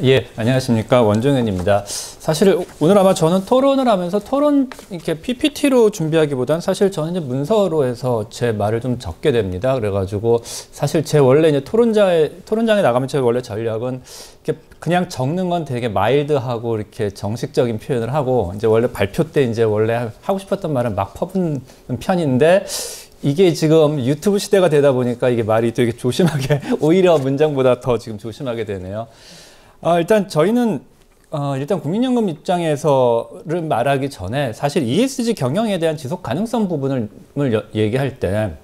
예, 안녕하십니까. 원종현입니다. 사실 오늘 아마 저는 토론을 하면서 토론 이렇게 PPT로 준비하기보단 사실 저는 이제 문서로 해서 제 말을 좀 적게 됩니다. 그래가지고 사실 제 원래 이제 토론장에 나가면 제 원래 전략은 이렇게 그냥 적는 건 되게 마일드하고 이렇게 정식적인 표현을 하고 이제 원래 발표 때 이제 원래 하고 싶었던 말을 막 퍼붓는 편인데 이게 지금 유튜브 시대가 되다 보니까 이게 말이 되게 조심하게 오히려 문장보다 더 지금 조심하게 되네요. 일단 저희는 일단 국민연금 입장에서를 말하기 전에 사실 ESG 경영에 대한 지속 가능성 부분을 얘기할 때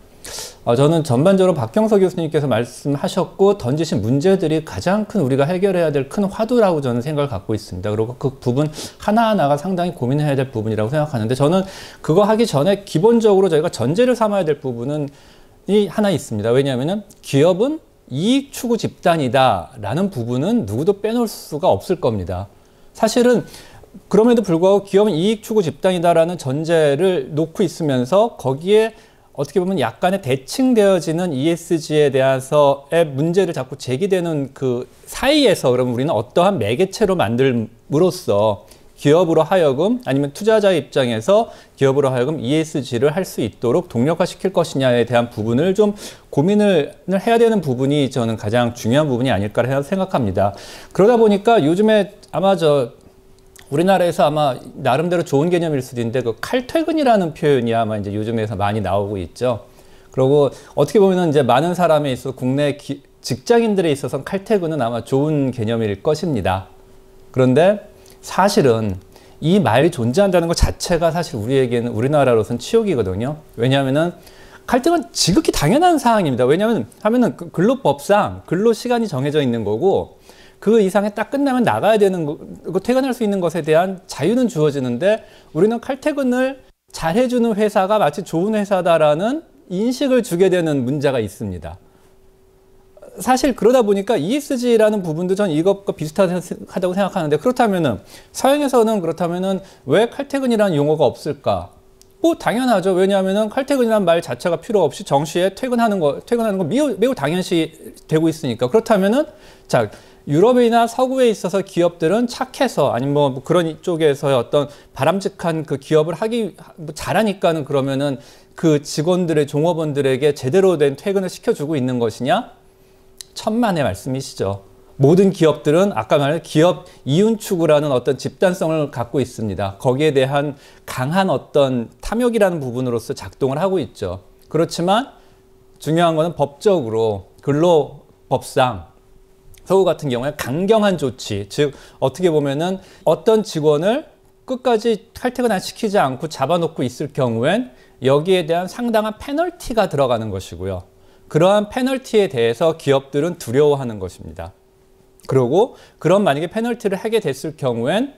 저는 전반적으로 박경서 교수님께서 말씀하셨고 던지신 문제들이 가장 큰 우리가 해결해야 될 큰 화두라고 저는 생각을 갖고 있습니다. 그리고 그 부분 하나하나가 상당히 고민해야 될 부분이라고 생각하는데 저는 그거 하기 전에 기본적으로 저희가 전제를 삼아야 될 부분은 하나 있습니다. 왜냐하면 기업은 이익 추구 집단이다라는 부분은 누구도 빼놓을 수가 없을 겁니다. 사실은 그럼에도 불구하고 기업은 이익 추구 집단이다라는 전제를 놓고 있으면서 거기에 어떻게 보면 약간의 대칭되어지는 ESG에 대해서의 문제를 자꾸 제기되는 그 사이에서 그러면 우리는 어떠한 매개체로 만들므로써 기업으로 하여금 아니면 투자자의 입장에서 기업으로 하여금 ESG를 할 수 있도록 동력화시킬 것이냐에 대한 부분을 좀 고민을 해야 되는 부분이 저는 가장 중요한 부분이 아닐까 생각합니다. 그러다 보니까 요즘에 아마 우리나라에서 아마 나름대로 좋은 개념일 수도 있는데 그 칼퇴근이라는 표현이 아마 이제 요즘에서 많이 나오고 있죠. 그리고 어떻게 보면 이제 많은 사람에 있어 국내 직장인들에 있어서 칼퇴근은 아마 좋은 개념일 것입니다. 그런데 사실은 이 말이 존재한다는 것 자체가 사실 우리에게는 우리나라로서는 치욕이거든요. 왜냐하면은 칼퇴근 지극히 당연한 사항입니다. 왜냐하면 근로법상 근로 시간이 정해져 있는 거고 그 이상에 딱 끝나면 나가야 되는 거, 퇴근할 수 있는 것에 대한 자유는 주어지는데 우리는 칼퇴근을 잘해주는 회사가 마치 좋은 회사다라는 인식을 주게 되는 문제가 있습니다. 사실 그러다 보니까 ESG라는 부분도 전 이것과 비슷하다고 생각하는데 그렇다면은 서양에서는 그렇다면은 왜 칼퇴근이라는 용어가 없을까? 뭐 당연하죠. 왜냐하면은 칼퇴근이라는 말 자체가 필요 없이 정시에 퇴근하는 거 매우 당연시 되고 있으니까. 그렇다면은 자, 유럽이나 서구에 있어서 기업들은 착해서 아니면 뭐 그런 쪽에서의 어떤 바람직한 그 기업을 잘하니까는 그러면은 그 직원들의 종업원들에게 제대로 된 퇴근을 시켜주고 있는 것이냐? 천만의 말씀이시죠. 모든 기업들은 아까 말한 기업 이윤 추구라는 어떤 집단성을 갖고 있습니다. 거기에 대한 강한 어떤 탐욕이라는 부분으로서 작동을 하고 있죠. 그렇지만 중요한 것은 법적으로 근로법상 서구 같은 경우에 강경한 조치, 즉 어떻게 보면은 어떤 직원을 끝까지 칼퇴근 안 시키지 않고 잡아놓고 있을 경우엔 여기에 대한 상당한 페널티가 들어가는 것이고요. 그러한 페널티에 대해서 기업들은 두려워하는 것입니다. 그리고 그런 만약에 페널티를 하게 됐을 경우엔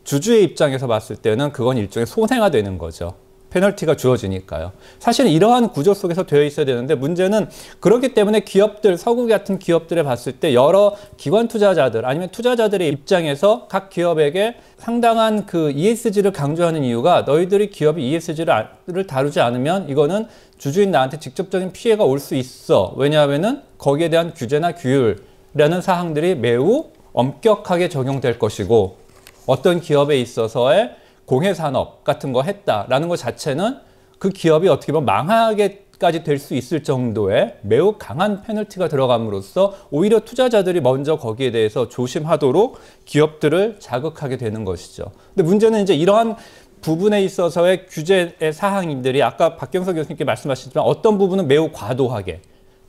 주주의 입장에서 봤을 때는 그건 일종의 손해가 되는 거죠. 페널티가 주어지니까요. 사실은 이러한 구조 속에서 되어 있어야 되는데 문제는 그렇기 때문에 기업들, 서구 같은 기업들에 봤을 때 여러 기관 투자자들 아니면 투자자들의 입장에서 각 기업에게 상당한 그 ESG를 강조하는 이유가 너희들이 기업이 ESG를 다루지 않으면 이거는 주주인 나한테 직접적인 피해가 올 수 있어. 왜냐하면은 거기에 대한 규제나 규율이라는 사항들이 매우 엄격하게 적용될 것이고 어떤 기업에 있어서의 공해산업 같은 거 했다라는 것 자체는 그 기업이 어떻게 보면 망하게까지 될 수 있을 정도의 매우 강한 페널티가 들어감으로써 오히려 투자자들이 먼저 거기에 대해서 조심하도록 기업들을 자극하게 되는 것이죠. 근데 문제는 이제 이러한 부분에 있어서의 규제의 사항들이 아까 박경서 교수님께 말씀하셨지만 어떤 부분은 매우 과도하게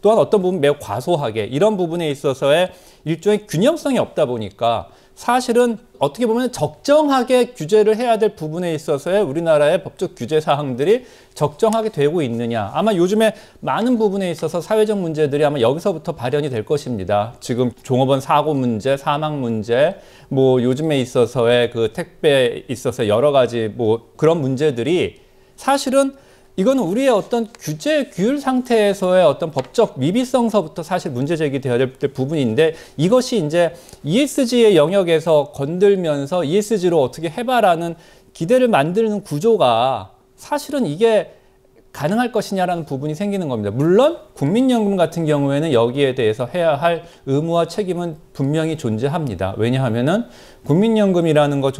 또한 어떤 부분은 매우 과소하게 이런 부분에 있어서의 일종의 균형성이 없다 보니까 사실은 어떻게 보면 적정하게 규제를 해야 될 부분에 있어서의 우리나라의 법적 규제 사항들이 적정하게 되고 있느냐. 아마 요즘에 많은 부분에 있어서 사회적 문제들이 아마 여기서부터 발현이 될 것입니다. 지금 종업원 사고 문제, 사망 문제, 뭐 요즘에 있어서의 그 택배에 있어서 여러 가지 뭐 그런 문제들이 사실은 이거는 우리의 어떤 규제, 규율 상태에서의 어떤 법적 미비성서부터 사실 문제 제기되어야 될 부분인데 이것이 이제 ESG의 영역에서 건들면서 ESG로 어떻게 해봐라는 기대를 만드는 구조가 사실은 이게 가능할 것이냐라는 부분이 생기는 겁니다. 물론 국민연금 같은 경우에는 여기에 대해서 해야 할 의무와 책임은 분명히 존재합니다. 왜냐하면은 국민연금이라는 것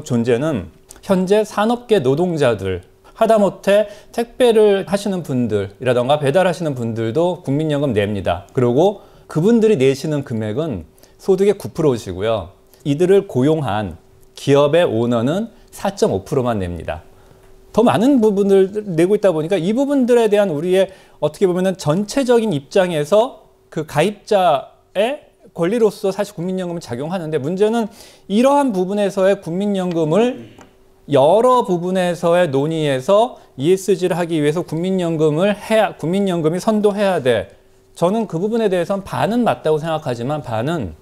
존재는 현재 산업계 노동자들, 하다못해 택배를 하시는 분들이라던가 배달하시는 분들도 국민연금 냅니다. 그리고 그분들이 내시는 금액은 소득의 9%시고요. 이들을 고용한 기업의 오너는 4.5%만 냅니다. 더 많은 부분을 내고 있다 보니까 이 부분들에 대한 우리의 어떻게 보면은 전체적인 입장에서 그 가입자의 권리로서 사실 국민연금은 작용하는데, 문제는 이러한 부분에서의 국민연금을 여러 부분에서의 논의에서 ESG를 하기 위해서 국민연금이 선도해야 돼. 저는 그 부분에 대해서는 반은 맞다고 생각하지만 반은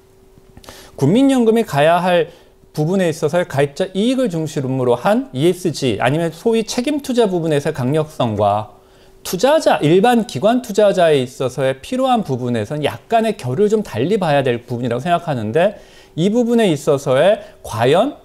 국민연금이 가야 할 부분에 있어서의 가입자 이익을 중심으로 한 ESG 아니면 소위 책임 투자 부분에서의 강력성과 투자자, 일반 기관 투자자에 있어서의 필요한 부분에서는 약간의 결을 좀 달리 봐야 될 부분이라고 생각하는데, 이 부분에 있어서의 과연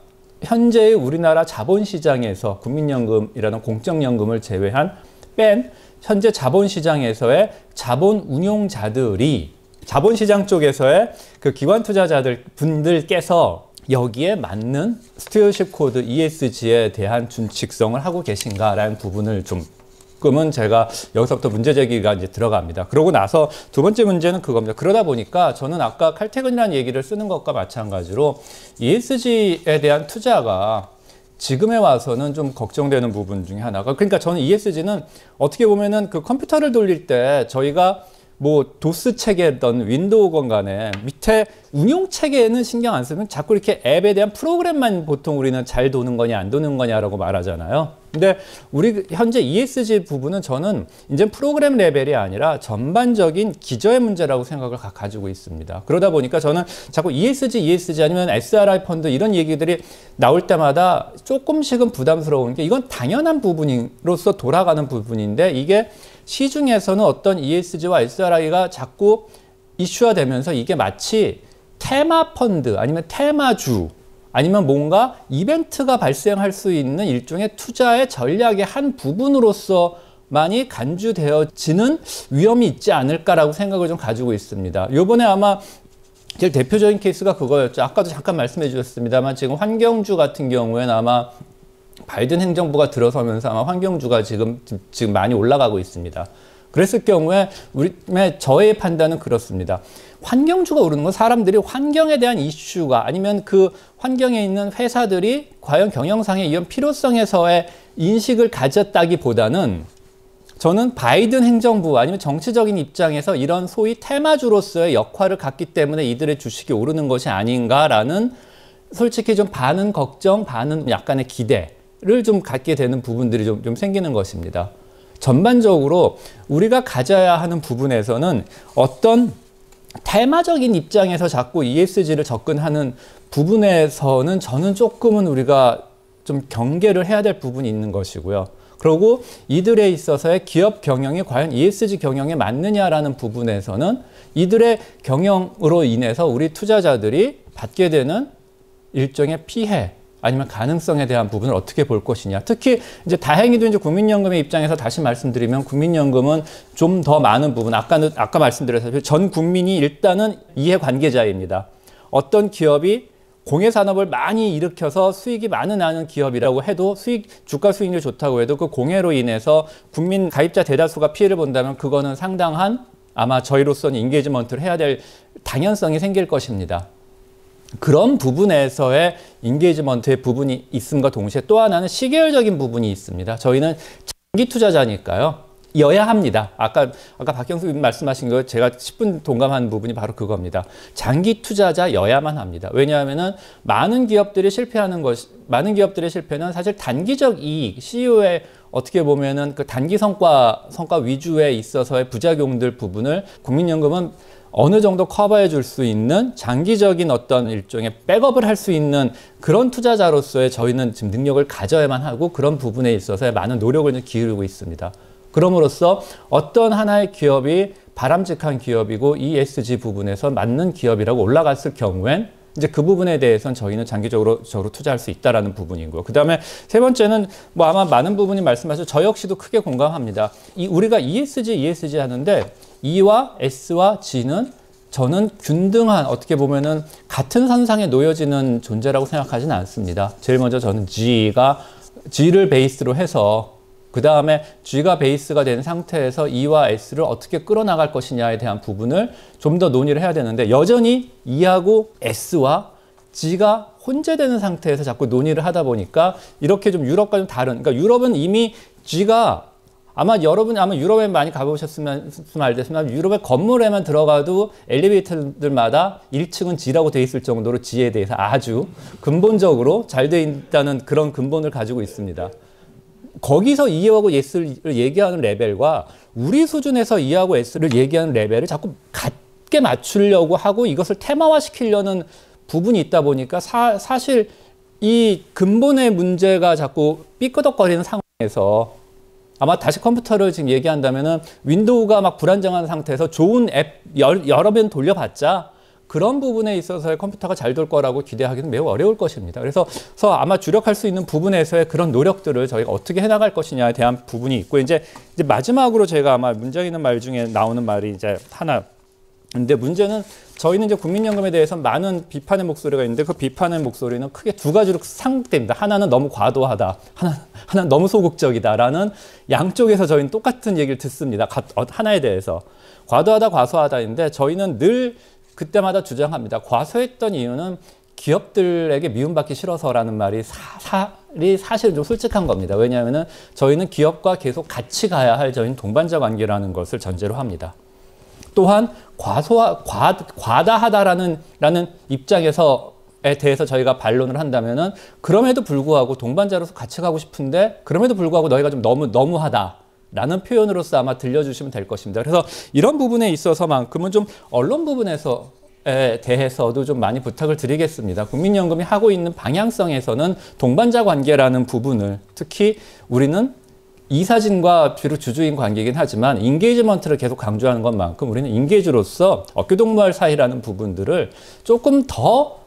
현재의 우리나라 자본시장에서 국민연금이라는 공적연금을 제외한 뺀 현재 자본시장에서의 자본 운용자들이 자본시장 쪽에서의 그 기관 투자자들 분들께서 여기에 맞는 스튜어십 코드 ESG에 대한 준칙성을 하고 계신가라는 부분을 조금은 제가 여기서부터 문제 제기가 이제 들어갑니다. 그러고 나서 두 번째 문제는 그겁니다. 그러다 보니까 저는 아까 칼퇴근이라는 얘기를 쓰는 것과 마찬가지로 ESG에 대한 투자가 지금에 와서는 좀 걱정되는 부분 중에 하나가, 그러니까 저는 ESG는 어떻게 보면은 그 컴퓨터를 돌릴 때 저희가 뭐 도스 체계든 윈도우건 간에 밑에 운용 체계에는 신경 안 쓰면 자꾸 이렇게 앱에 대한 프로그램만 보통 우리는 잘 도는 거냐 안 도는 거냐라고 말하잖아요. 근데 우리 현재 ESG 부분은 저는 이제 프로그램 레벨이 아니라 전반적인 기저의 문제라고 생각을 가지고 있습니다. 그러다 보니까 저는 자꾸 ESG 아니면 SRI 펀드 이런 얘기들이 나올 때마다 조금씩은 부담스러운 게, 이건 당연한 부분으로서 돌아가는 부분인데, 이게 시중에서는 어떤 ESG와 SRI가 자꾸 이슈화되면서 이게 마치 테마 펀드 아니면 테마주 아니면 뭔가 이벤트가 발생할 수 있는 일종의 투자의 전략의 한 부분으로서 많이 간주되어지는 위험이 있지 않을까라고 생각을 좀 가지고 있습니다. 요번에 아마 제일 대표적인 케이스가 그거였죠. 아까도 잠깐 말씀해 주셨습니다만 지금 환경주 같은 경우에는 아마 바이든 행정부가 들어서면서 아마 환경주가 지금 많이 올라가고 있습니다. 그랬을 경우에 저의 판단은 그렇습니다. 환경주가 오르는 건 사람들이 환경에 대한 이슈가 아니면 그 환경에 있는 회사들이 과연 경영상의 이런 필요성에서의 인식을 가졌다기보다는 저는 바이든 행정부 아니면 정치적인 입장에서 이런 소위 테마주로서의 역할을 갖기 때문에 이들의 주식이 오르는 것이 아닌가라는, 솔직히 좀 반은 걱정, 반은 약간의 기대를 좀 갖게 되는 부분들이 좀 생기는 것입니다. 전반적으로 우리가 가져야 하는 부분에서는 어떤 테마적인 입장에서 자꾸 ESG를 접근하는 부분에서는 저는 조금은 우리가 좀 경계를 해야 될 부분이 있는 것이고요. 그리고 이들에 있어서의 기업 경영이 과연 ESG 경영에 맞느냐라는 부분에서는 이들의 경영으로 인해서 우리 투자자들이 받게 되는 일종의 피해 아니면 가능성에 대한 부분을 어떻게 볼 것이냐. 특히 이제 다행히도 이제 국민연금의 입장에서 다시 말씀드리면, 국민연금은 좀 더 많은 부분, 아까 말씀드렸다시피 전 국민이 일단은 이해관계자입니다. 어떤 기업이 공해 산업을 많이 일으켜서 수익이 많이 나는 기업이라고 해도, 주가 수익률이 좋다고 해도 그 공해로 인해서 국민 가입자 대다수가 피해를 본다면 그거는 상당한 아마 저희로서는 인게이지먼트를 해야 될 당연성이 생길 것입니다. 그런 부분에서의 인게이지먼트의 부분이 있음과 동시에 또 하나는 시계열적인 부분이 있습니다. 저희는 장기 투자자니까요. 여야 합니다. 아까 박경수 말씀하신 거 제가 10분 동감한 부분이 바로 그겁니다. 장기 투자자여야만 합니다. 왜냐하면은 많은 기업들의 실패는 사실 단기적 이익, CEO의 어떻게 보면은 그 단기 성과 위주에 있어서의 부작용들 부분을 국민연금은 어느 정도 커버해 줄 수 있는 장기적인 어떤 일종의 백업을 할 수 있는 그런 투자자로서의 저희는 지금 능력을 가져야만 하고, 그런 부분에 있어서 많은 노력을 기울이고 있습니다. 그럼으로써 어떤 하나의 기업이 바람직한 기업이고 ESG 부분에서 맞는 기업이라고 올라갔을 경우엔 이제 그 부분에 대해서는 저희는 장기적으로 투자할 수 있다라는 부분이고요. 그 다음에 세 번째는 뭐 아마 많은 부분이 말씀하셔서 저 역시도 크게 공감합니다. 우리가 ESG 하는데 E와 S와 G는 저는 균등한 어떻게 보면은 같은 선상에 놓여지는 존재라고 생각하지는 않습니다. 제일 먼저 저는 G를 베이스로 해서 그 다음에 G가 베이스가 된 상태에서 E와 S를 어떻게 끌어나갈 것이냐에 대한 부분을 좀 더 논의를 해야 되는데 여전히 E하고 S와 G가 혼재되는 상태에서 자꾸 논의를 하다 보니까 이렇게 좀 유럽과 좀 다른, 그러니까 유럽은 이미 G가 여러분이 유럽에 많이 가보셨으면 알겠지만 유럽의 건물에만 들어가도 엘리베이터들마다 1층은 G라고 돼 있을 정도로 G에 대해서 아주 근본적으로 잘 돼 있다는 그런 근본을 가지고 있습니다. 거기서 E하고 S를 얘기하는 레벨과 우리 수준에서 E하고 S를 얘기하는 레벨을 자꾸 같게 맞추려고 하고 이것을 테마화시키려는 부분이 있다 보니까 사실 이 근본의 문제가 자꾸 삐끄덕거리는 상황에서 아마 다시 컴퓨터를 지금 얘기한다면은 윈도우가 막 불안정한 상태에서 좋은 앱 여러 번 돌려봤자 그런 부분에 있어서의 컴퓨터가 잘 돌 거라고 기대하기는 매우 어려울 것입니다. 그래서 아마 주력할 수 있는 부분에서의 그런 노력들을 저희가 어떻게 해나갈 것이냐에 대한 부분이 있고 이제 마지막으로 제가 아마 문제 있는 말 중에 나오는 말이 이제 하나. 근데 문제는 저희는 이제 국민연금에 대해서 많은 비판의 목소리가 있는데 그 비판의 목소리는 크게 두 가지로 상극됩니다. 하나는 너무 과도하다. 하나는 너무 소극적이다라는 양쪽에서 저희는 똑같은 얘기를 듣습니다. 하나에 대해서. 과도하다, 과소하다인데 저희는 늘 그때마다 주장합니다. 과소했던 이유는 기업들에게 미움받기 싫어서라는 말이 사실 좀 솔직한 겁니다. 왜냐하면 저희는 기업과 계속 같이 가야 할 저희는 동반자 관계라는 것을 전제로 합니다. 또한 과다하다라는 입장에 대해서 저희가 반론을 한다면은 그럼에도 불구하고 동반자로서 같이 가고 싶은데 그럼에도 불구하고 너희가 좀 너무하다라는 표현으로서 아마 들려주시면 될 것입니다. 그래서 이런 부분에 있어서만큼은 좀 언론 부분에 대해서도 좀 많이 부탁을 드리겠습니다. 국민연금이 하고 있는 방향성에서는 동반자 관계라는 부분을 특히 우리는 이사진과 비록 주주인 관계이긴 하지만 인게이지먼트를 계속 강조하는 것만큼 우리는 인게이지로서 어깨동무할 사이라는 부분들을 조금 더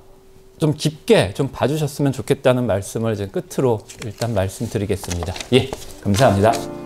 좀 깊게 좀 봐주셨으면 좋겠다는 말씀을 이제 끝으로 일단 말씀드리겠습니다. 예, 감사합니다.